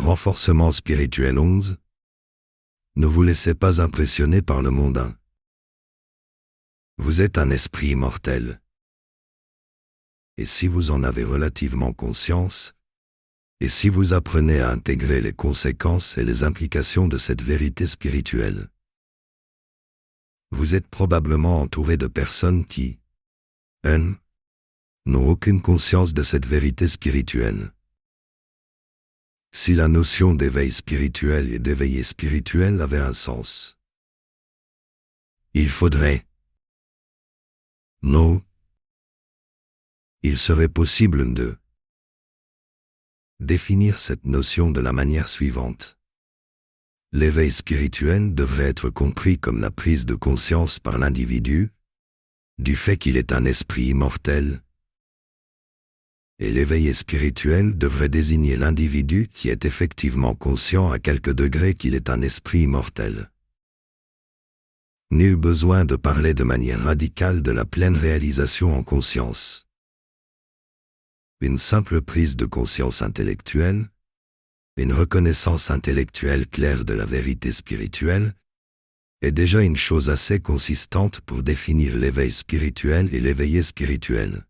renforcement spirituel 11. Ne vous laissez pas impressionner par le mondain. Vous êtes un esprit immortel. Et si vous en avez relativement conscience, et si vous apprenez à intégrer les conséquences et les implications de cette vérité spirituelle, vous êtes probablement entouré de personnes qui, elles, n'ont aucune conscience de cette vérité spirituelle. Si la notion d'éveil spirituel et d'éveillé spirituel avait un sens, il faudrait, non, il serait possible de définir cette notion de la manière suivante. L'éveil spirituel devrait être compris comme la prise de conscience par l'individu du fait qu'il est un esprit immortel, et l'éveillé spirituel devrait désigner l'individu qui est effectivement conscient à quelque degré qu'il est un esprit immortel. Nul besoin de parler de manière radicale de la pleine réalisation en conscience. Une simple prise de conscience intellectuelle, une reconnaissance intellectuelle claire de la vérité spirituelle, est déjà une chose assez consistante pour définir l'éveil spirituel et l'éveillé spirituel.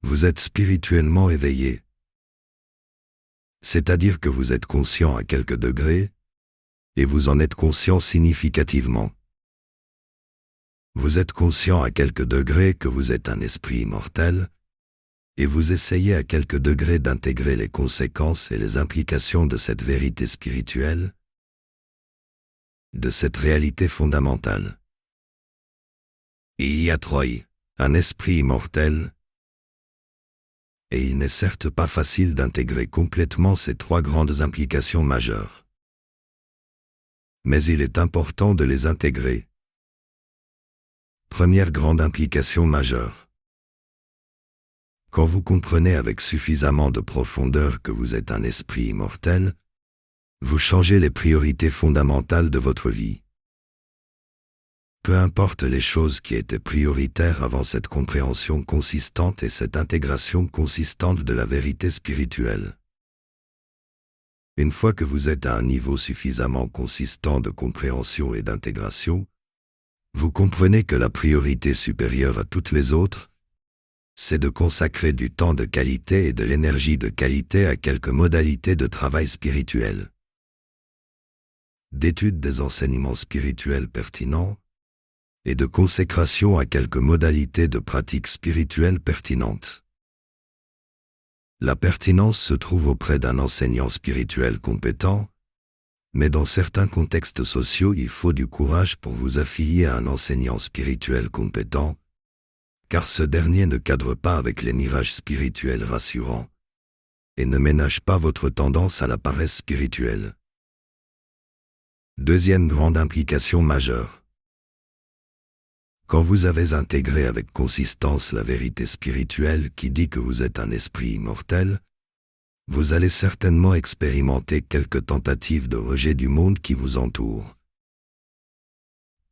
Vous êtes spirituellement éveillé, c'est-à-dire que vous êtes conscient à quelque degré, et vous en êtes conscient significativement. Vous êtes conscient à quelque degré que vous êtes un esprit immortel, et vous essayez à quelque degré d'intégrer les conséquences et les implications de cette vérité spirituelle, de cette réalité fondamentale. Il y a Troy, un esprit immortel, et il n'est certes pas facile d'intégrer complètement ces trois grandes implications majeures. Mais il est important de les intégrer. Première grande implication majeure. Quand vous comprenez avec suffisamment de profondeur que vous êtes un esprit immortel, vous changez les priorités fondamentales de votre vie. Peu importe les choses qui étaient prioritaires avant cette compréhension consistante et cette intégration consistante de la vérité spirituelle. Une fois que vous êtes à un niveau suffisamment consistant de compréhension et d'intégration, vous comprenez que la priorité supérieure à toutes les autres, c'est de consacrer du temps de qualité et de l'énergie de qualité à quelques modalités de travail spirituel, d'étude des enseignements spirituels pertinents, et de consécration à quelques modalités de pratique spirituelle pertinentes. La pertinence se trouve auprès d'un enseignant spirituel compétent, mais dans certains contextes sociaux il faut du courage pour vous affilier à un enseignant spirituel compétent, car ce dernier ne cadre pas avec les mirages spirituels rassurants, et ne ménage pas votre tendance à la paresse spirituelle. Deuxième grande implication majeure. Quand vous avez intégré avec consistance la vérité spirituelle qui dit que vous êtes un esprit immortel, vous allez certainement expérimenter quelques tentatives de rejet du monde qui vous entoure,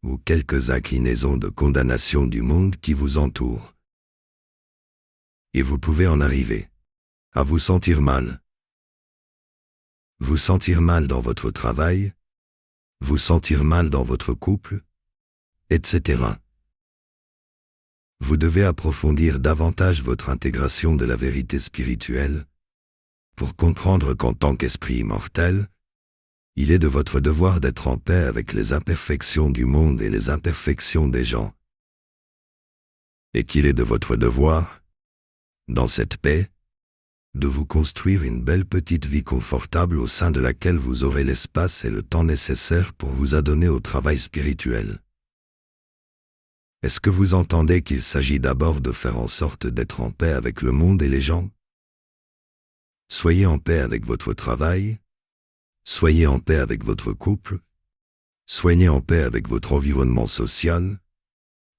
ou quelques inclinaisons de condamnation du monde qui vous entoure. Et vous pouvez en arriver à vous sentir mal. Vous sentir mal dans votre travail, vous sentir mal dans votre couple, etc. Vous devez approfondir davantage votre intégration de la vérité spirituelle pour comprendre qu'en tant qu'esprit immortel, il est de votre devoir d'être en paix avec les imperfections du monde et les imperfections des gens. Et qu'il est de votre devoir, dans cette paix, de vous construire une belle petite vie confortable au sein de laquelle vous aurez l'espace et le temps nécessaires pour vous adonner au travail spirituel. Est-ce que vous entendez qu'il s'agit d'abord de faire en sorte d'être en paix avec le monde et les gens? Soyez en paix avec votre travail, soyez en paix avec votre couple, soyez en paix avec votre environnement social,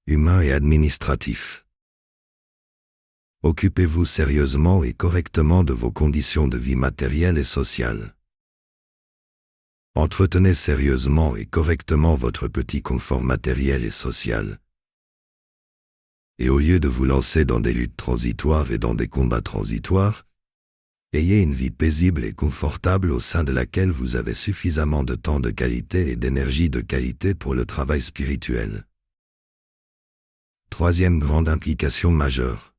humain et administratif. Occupez-vous sérieusement et correctement de vos conditions de vie matérielle et sociale. Entretenez sérieusement et correctement votre petit confort matériel et social. Et au lieu de vous lancer dans des luttes transitoires et dans des combats transitoires, Ayez une vie paisible et confortable au sein de laquelle vous avez suffisamment de temps de qualité et d'énergie de qualité pour le travail spirituel. Troisième grande implication majeure.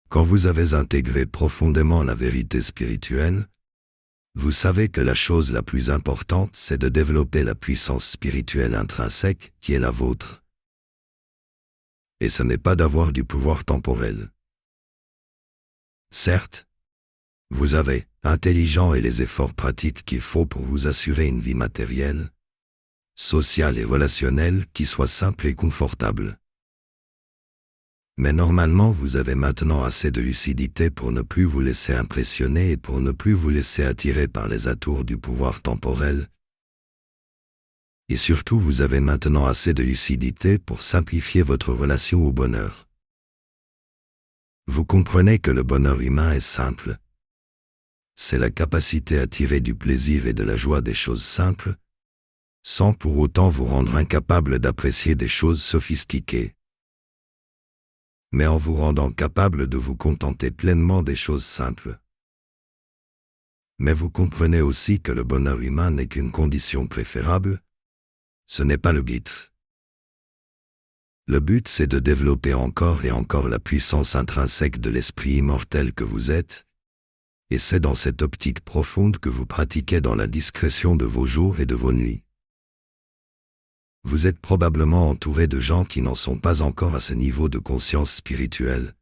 Quand vous avez intégré profondément la vérité spirituelle, vous savez que la chose la plus importante, c'est de développer la puissance spirituelle intrinsèque qui est la vôtre. Et ce n'est pas d'avoir du pouvoir temporel. Certes, vous avez intelligent et les efforts pratiques qu'il faut pour vous assurer une vie matérielle, sociale et relationnelle qui soit simple et confortable. Mais normalement, vous avez maintenant assez de lucidité pour ne plus vous laisser impressionner et pour ne plus vous laisser attirer par les atours du pouvoir temporel. Et surtout, vous avez maintenant assez de lucidité pour simplifier votre relation au bonheur. Vous comprenez que le bonheur humain est simple. C'est la capacité à tirer du plaisir et de la joie des choses simples, sans pour autant vous rendre incapable d'apprécier des choses sophistiquées, mais en vous rendant capable de vous contenter pleinement des choses simples. Mais vous comprenez aussi que le bonheur humain n'est qu'une condition préférable, ce n'est pas le but. Le but, c'est de développer encore et encore la puissance intrinsèque de l'esprit immortel que vous êtes, et c'est dans cette optique profonde que vous pratiquez dans la discrétion de vos jours et de vos nuits. Vous êtes probablement entouré de gens qui n'en sont pas encore à ce niveau de conscience spirituelle,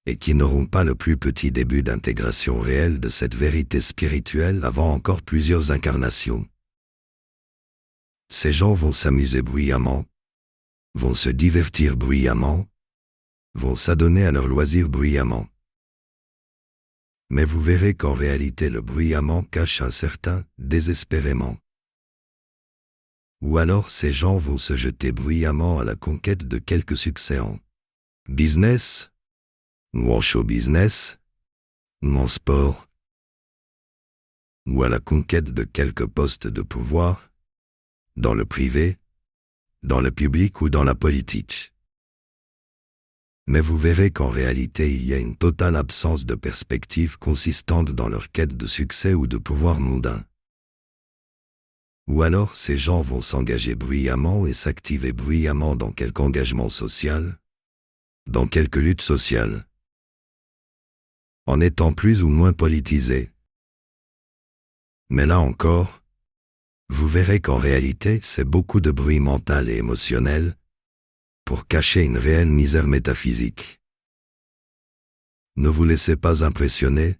et qui n'auront pas le plus petit début d'intégration réelle de cette vérité spirituelle avant encore plusieurs incarnations. Ces gens vont s'amuser bruyamment, vont se divertir bruyamment, vont s'adonner à leurs loisirs bruyamment. Mais vous verrez qu'en réalité le bruyamment cache un certain désespérément. Ou alors ces gens vont se jeter bruyamment à la conquête de quelques succès en business, ou en show business, ou en sport, ou à la conquête de quelques postes de pouvoir, dans le privé, dans le public ou dans la politique. Mais vous verrez qu'en réalité il y a une totale absence de perspective consistante dans leur quête de succès ou de pouvoir mondain. Ou alors ces gens vont s'engager bruyamment et s'activer bruyamment dans quelque engagement social, dans quelque lutte sociale, en étant plus ou moins politisés. Mais là encore, vous verrez qu'en réalité c'est beaucoup de bruit mental et émotionnel pour cacher une réelle misère métaphysique. Ne vous laissez pas impressionner,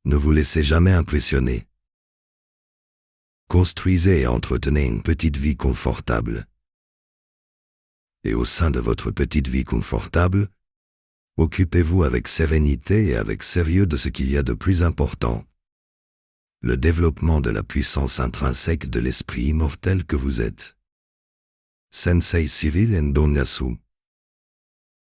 ne vous laissez jamais impressionner. Construisez et entretenez une petite vie confortable. Et au sein de votre petite vie confortable, occupez-vous avec sérénité et avec sérieux de ce qu'il y a de plus important. Le développement de la puissance intrinsèque de l'esprit immortel que vous êtes. Sensei Cyril Ndonyasu.